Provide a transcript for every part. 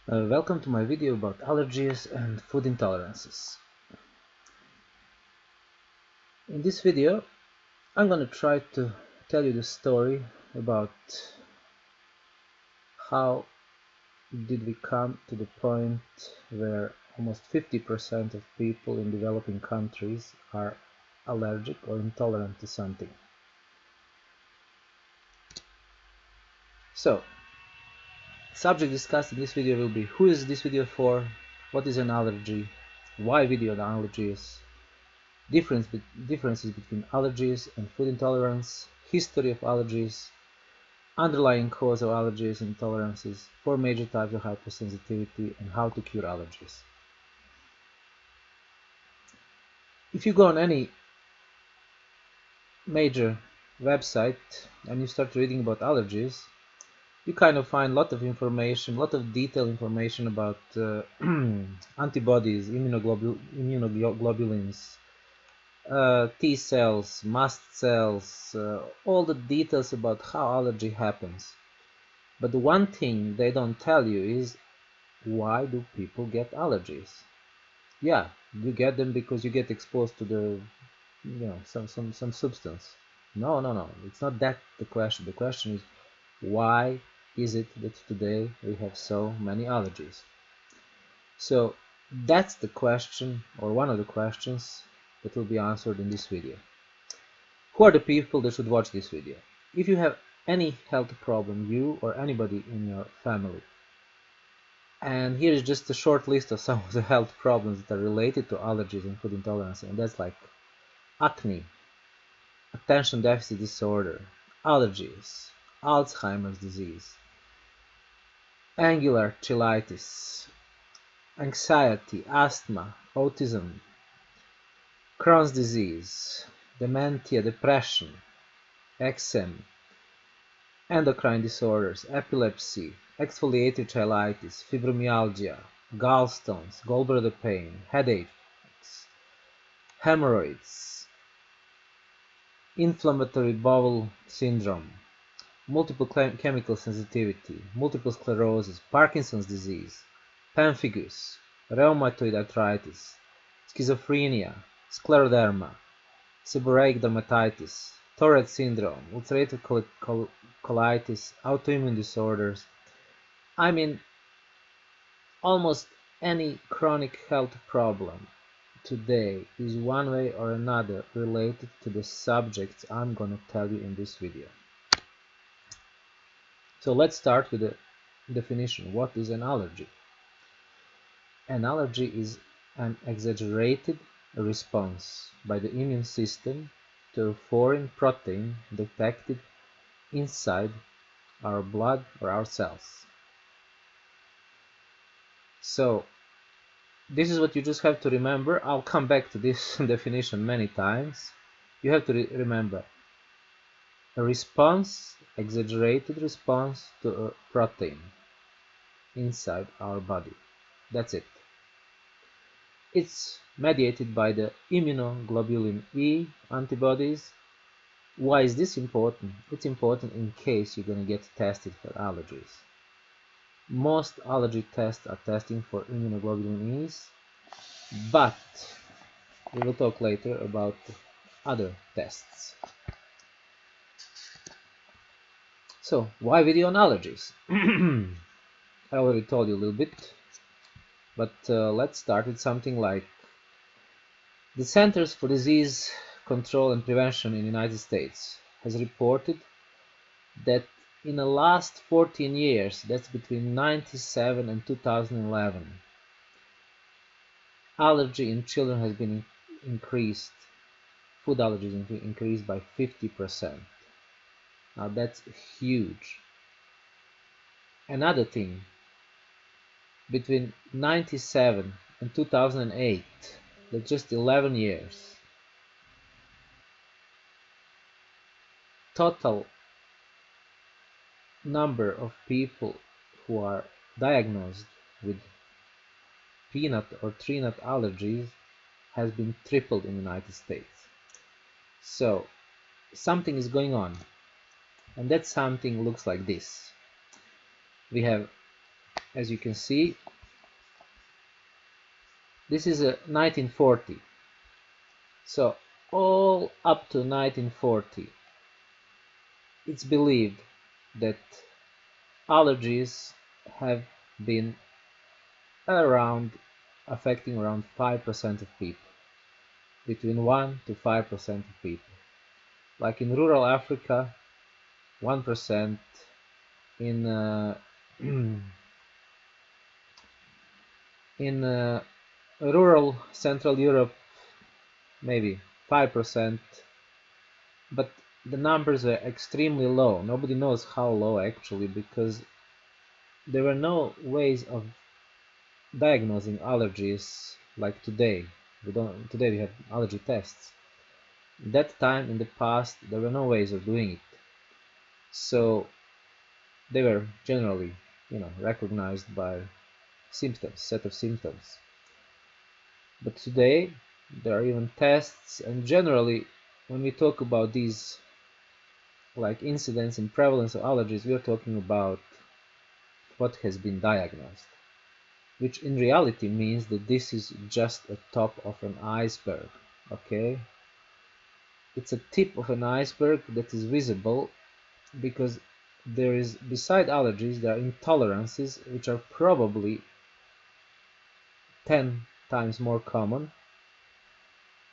Welcome to my video about allergies and food intolerances. In this video, I'm going to try to tell you the story about how did we come to the point where almost 50% of people in developing countries are allergic or intolerant to something. So, subject discussed in this video will be who is this video for, what is an allergy, why video on allergies, differences between allergies and food intolerance, history of allergies, underlying cause of allergies and intolerances, 4 major types of hypersensitivity, and how to cure allergies. If you go on any major website and you start reading about allergies, you kind of find a lot of information, a lot of detailed information about antibodies, immunoglobulins, T cells, mast cells, all the details about how allergy happens. But the one thing they don't tell you is, why do people get allergies? Yeah, you get them because you get exposed to the, some substance. No, it's not that the question. The question is, why is it that today we have so many allergies? So that's the question, or one of the questions, that will be answered in this video. Who are the people that should watch this video? If you have any health problem, you or anybody in your family, and here is just a short list of some of the health problems that are related to allergies and food intolerance, and that's like acne, attention deficit disorder, allergies, Alzheimer's disease, angular cheilitis, anxiety, asthma, autism, Crohn's disease, dementia, depression, eczema, endocrine disorders, epilepsy, exfoliative cheilitis, fibromyalgia, gallstones, gallbladder pain, headaches, hemorrhoids, inflammatory bowel syndrome, multiple chemical sensitivity, multiple sclerosis, Parkinson's disease, pemphigus, rheumatoid arthritis, schizophrenia, scleroderma, seborrheic dermatitis, Tourette syndrome, ulcerative colitis, autoimmune disorders. I mean, almost any chronic health problem today is one way or another related to the subjects I'm going to tell you in this video. So let's start with the definition. What is an allergy? An allergy is an exaggerated response by the immune system to a foreign protein detected inside our blood or our cells. So this is what you just have to remember. I'll come back to this definition many times. You have to remember a response, exaggerated response to a protein inside our body. That's it. It's mediated by the immunoglobulin E antibodies. Why is this important? It's important in case you're going to get tested for allergies. Most allergy tests are testing for immunoglobulin E's, but we will talk later about other tests. So, why video on allergies? I already told you a little bit, but let's start with something like the Centers for Disease Control and Prevention in the United States has reported that in the last 14 years, that's between 1997 and 2011, allergy in children has been increased, food allergies increased by 50%. Now that's huge. Another thing, between 1997 and 2008, that's just 11 years, total number of people who are diagnosed with peanut or tree nut allergies has been tripled in the United States. So something is going on, and that something looks like this. We have As you can see, this is a 1940. So all up to 1940, it's believed that allergies have been around affecting around 5% of people, between 1 to 5% of people. Like in rural Africa, 1%, in in rural Central Europe, maybe 5%, but the numbers are extremely low. Nobody knows how low actually, because there were no ways of diagnosing allergies like today. Today we have allergy tests. That time in the past there were no ways of doing it, so they were generally, recognized by symptoms, set of symptoms. But today there are even tests, and generally when we talk about these like incidence and prevalence of allergies, we are talking about what has been diagnosed, which in reality means that this is just a top of an iceberg. Okay, it's a tip of an iceberg that is visible, because there is, beside allergies, there are intolerances, which are probably 10 times more common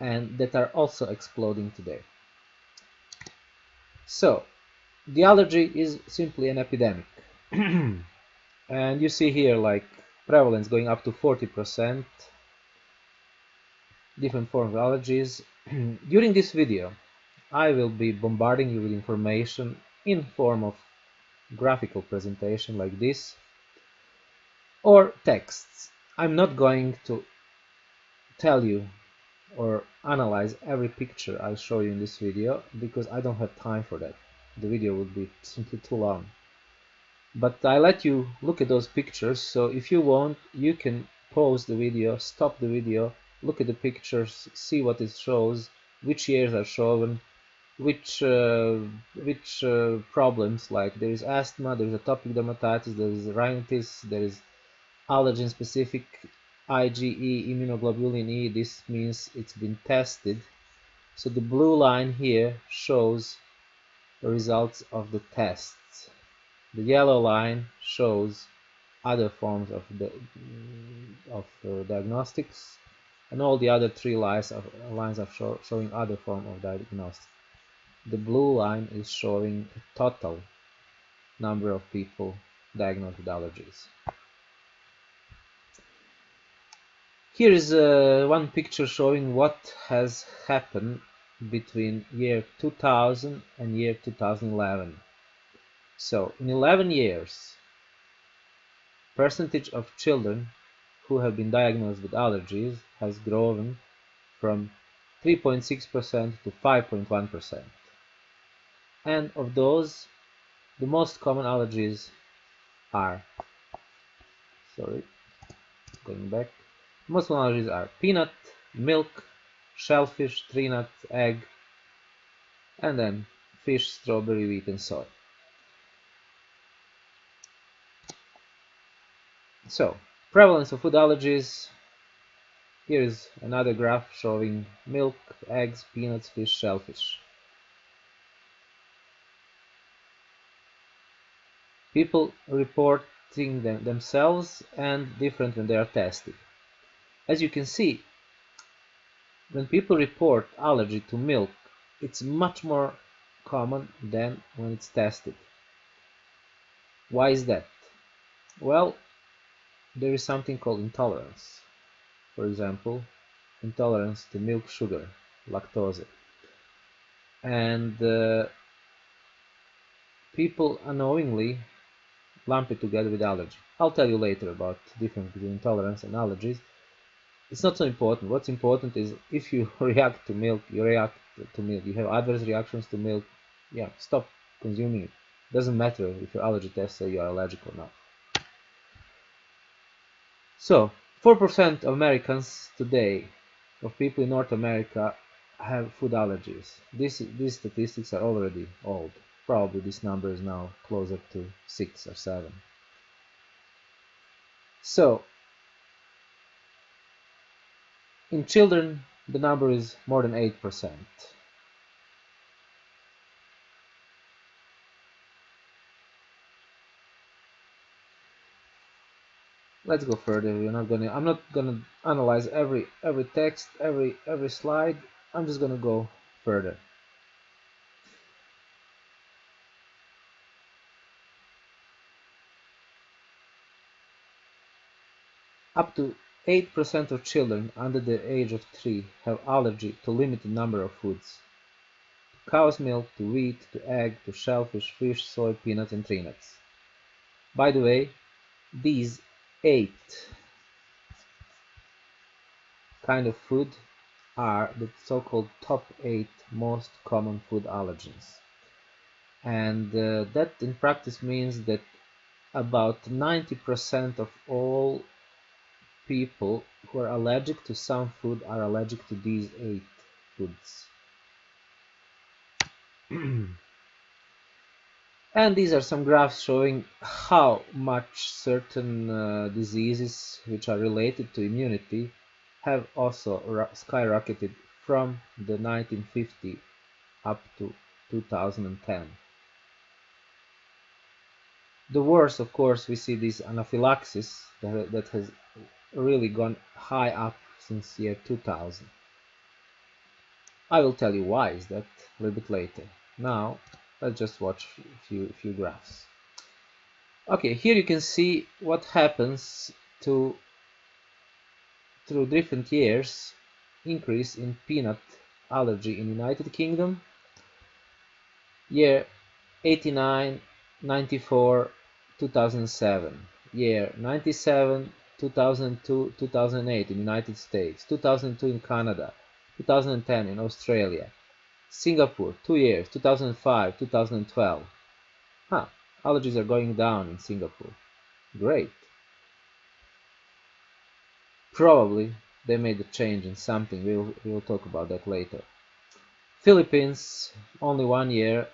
and that are also exploding today. So the allergy is simply an epidemic. And you see here like prevalence going up to 40%, different forms of allergies. During this video I will be bombarding you with information in form of graphical presentation like this, or texts. I'm not going to tell you or analyze every picture I show you in this video, because I don't have time for that. The video would be simply too long. But I let you look at those pictures, so if you want, you can pause the video, stop the video, look at the pictures, see what it shows, which years are shown, which problems, like there is asthma, there is atopic dermatitis, there is rhinitis, there is allergen specific IgE, immunoglobulin E. This means it's been tested. So the blue line here shows the results of the tests. The yellow line shows other forms of diagnostics, and all the other three lines are showing other forms of diagnostics. The blue line is showing the total number of people diagnosed with allergies. Here is one picture showing what has happened between year 2000 and year 2011. So in 11 years, percentage of children who have been diagnosed with allergies has grown from 3.6% to 5.1%. And of those, the most common allergies are, most common allergies are peanut, milk, shellfish, tree nut, egg, and then fish, strawberry, wheat, and soy. So, prevalence of food allergies. Here is another graph showing milk, eggs, peanuts, fish, shellfish. People reporting themselves and different when they are tested. As you can see, when people report allergy to milk, it's much more common than when it's tested. Why is that? Well, there is something called intolerance. For example, intolerance to milk sugar, lactose. And people unknowingly lump it together with allergy. I'll tell you later about the difference between intolerance and allergies. It's not so important. What's important is if you react to milk, you have adverse reactions to milk, yeah, stop consuming it. Doesn't matter if your allergy tests say you are allergic or not. So 4% of Americans today, of people in North America, have food allergies. These statistics are already old. Probably this number is now closer to 6 or 7. So, in children, the number is more than 8%. Let's go further. I'm not gonna analyze every text, every slide. I'm just gonna go further. Up to 8% of children under the age of 3 have allergy to limited number of foods. To cow's milk, to wheat, to egg, to shellfish, fish, soy, peanuts, and tree nuts. By the way, these 8 kind of food are the so-called top 8 most common food allergens. And that in practice means that about 90% of all people who are allergic to some food are allergic to these 8 foods. And these are some graphs showing how much certain diseases which are related to immunity have also skyrocketed from the 1950 up to 2010. The worst, of course, we see this anaphylaxis that has really gone high up since year 2000. I will tell you why is that a little bit later. Now, let's just watch a few graphs. Okay, here you can see what happens through different years. Increase in peanut allergy in United Kingdom. Year 89, 94, 2007. Year 97, 2002, 2008 in United States. 2002 in Canada. 2010 in Australia. Singapore, 2 years, 2005, 2012. Allergies are going down in Singapore. Great. Probably they made a change in something. We'll talk about that later. Philippines, only 1 year.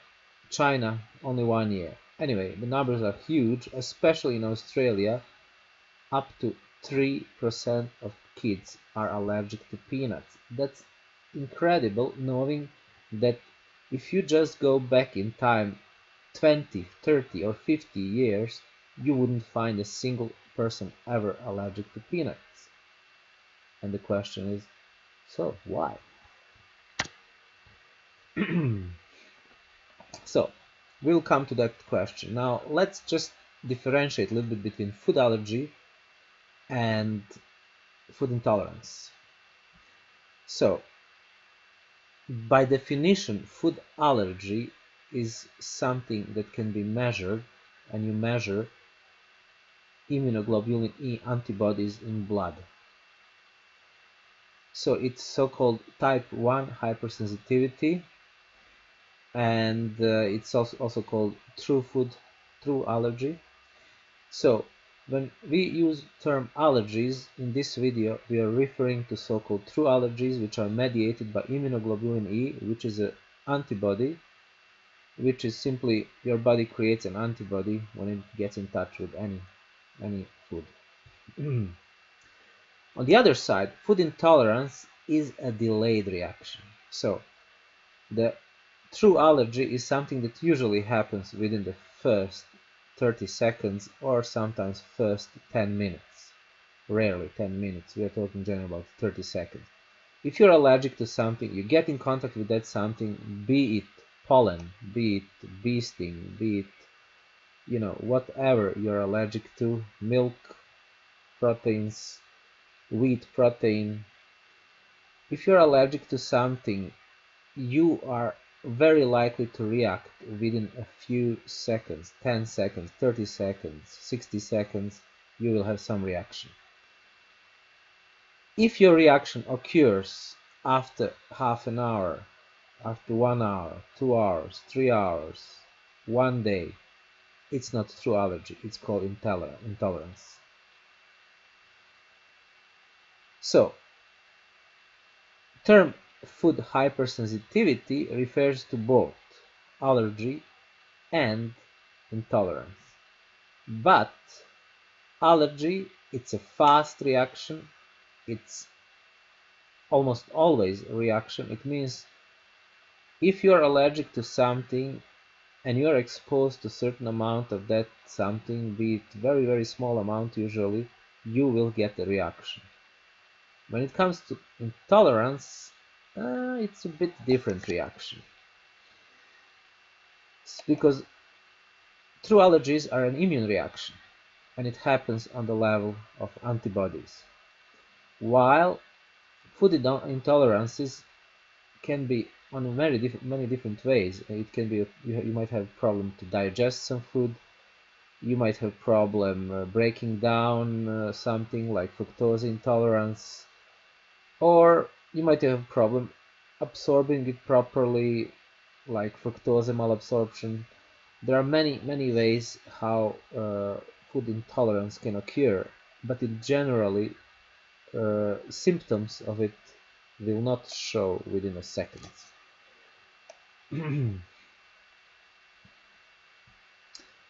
China, only 1 year. Anyway, the numbers are huge, especially in Australia. Up to 3% of kids are allergic to peanuts. That's incredible, knowing that if you just go back in time 20, 30 or 50 years, you wouldn't find a single person ever allergic to peanuts. And the question is, so why? So, we'll come to that question. Now, let's just differentiate a little bit between food allergy and food intolerance. So, by definition, food allergy is something that can be measured, and you measure immunoglobulin E antibodies in blood. So it's so-called type 1 hypersensitivity, and it's also called true allergy. So when we use term allergies in this video, we are referring to so-called true allergies, which are mediated by immunoglobulin E, which is an antibody, which is simply your body creates an antibody when it gets in touch with any food. On the other side, food intolerance is a delayed reaction. So the true allergy is something that usually happens within the first 30 seconds or sometimes first 10 minutes. Rarely 10 minutes, we are talking generally about 30 seconds. If you're allergic to something, you get in contact with that something, be it pollen, be it bee sting, be it, whatever you're allergic to, milk, proteins, wheat protein. If you're allergic to something, you are very likely to react within a few seconds, 10 seconds, 30 seconds, 60 seconds, you will have some reaction. If your reaction occurs after half an hour, after 1 hour, 2 hours, 3 hours, 1 day, it's not true allergy, it's called intolerance. So, term food hypersensitivity refers to both allergy and intolerance. But allergy It's a fast reaction. It's almost always a reaction. It means if you're allergic to something and you're exposed to a certain amount of that something, be it very, very small amount usually, you will get a reaction. When it comes to intolerance, it's a bit different reaction. It's because true allergies are an immune reaction, and it happens on the level of antibodies. While food intolerances can be on many different ways. It can be you might have problem to digest some food. You might have problem breaking down something like fructose intolerance, or you might have problem absorbing it properly, like fructose malabsorption. There are many ways how food intolerance can occur, but in generally symptoms of it will not show within a second.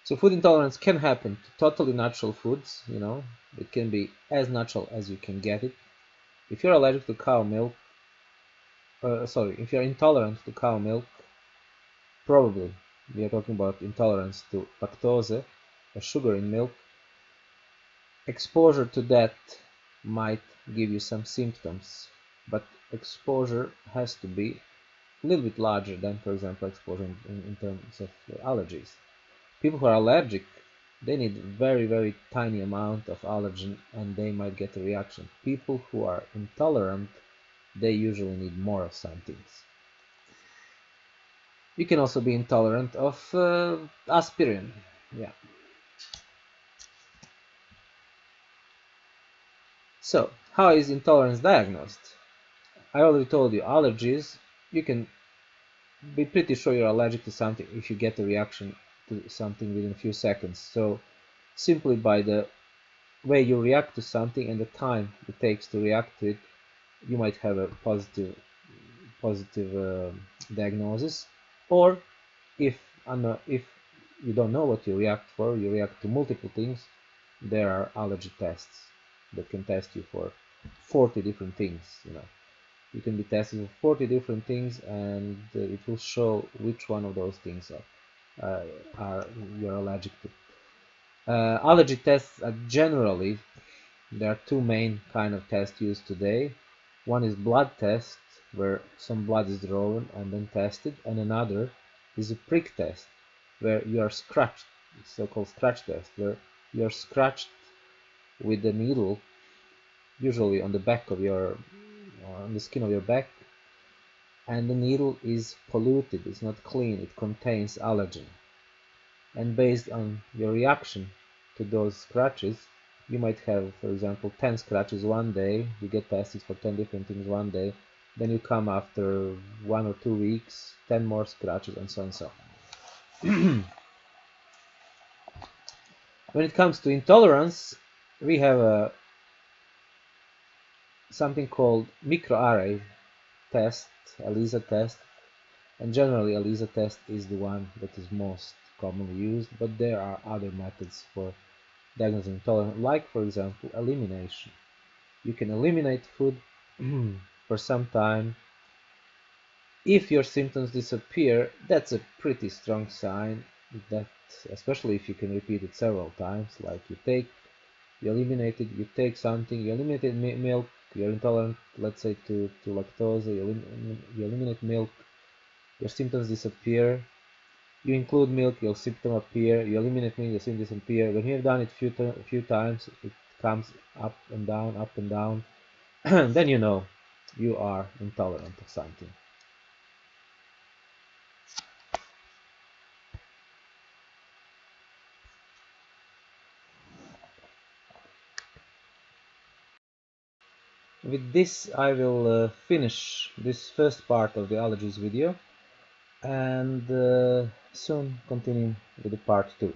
So food intolerance can happen to totally natural foods, it can be as natural as you can get it. If you're allergic to cow milk, if you're intolerant to cow milk, probably we are talking about intolerance to lactose, or sugar in milk. Exposure to that might give you some symptoms, but exposure has to be a little bit larger than, for example, exposure in terms of allergies. People who are allergic, they need very tiny amount of allergen and they might get a reaction. People who are intolerant, they usually need more of some things. You can also be intolerant of aspirin. Yeah. So, how is intolerance diagnosed? I already told you, allergies, you can be pretty sure you're allergic to something if you get a reaction to something within a few seconds. So, simply by the way you react to something and the time it takes to react to it, you might have a positive diagnosis. Or if you don't know what you react for, you react to multiple things, there are allergy tests that can test you for 40 different things. You can be tested for 40 different things, and it will show which one of those things are you're allergic to. Allergy tests are generally, there are two main kind of tests used today. One is blood test, where some blood is drawn and then tested, and another is a prick test, where you are scratched, so-called scratch test, where you are scratched with the needle, usually on the back of on the skin of your back, and the needle is polluted, it's not clean, it contains allergen. And based on your reaction to those scratches, you might have, for example, 10 scratches one day, you get tested for 10 different things one day, then you come after 1 or 2 weeks, 10 more scratches, and so on and so on. When it comes to intolerance, we have something called microarray test, ELISA test, and generally ELISA test is the one that is most commonly used, but there are other methods for diagnosing intolerance, like for example elimination. You can eliminate food for some time. If your symptoms disappear, that's a pretty strong sign, that especially if you can repeat it several times, like you eliminate it, you take something, you eliminated milk, you're intolerant, let's say to lactose, you eliminate milk, your symptoms disappear. You include milk, your symptom appear. You eliminate milk, your symptoms disappear. When you have done it a few times, it comes up and down, then you know you are intolerant of something. With this, I will finish this first part of the allergies video, and soon continue with the part 2.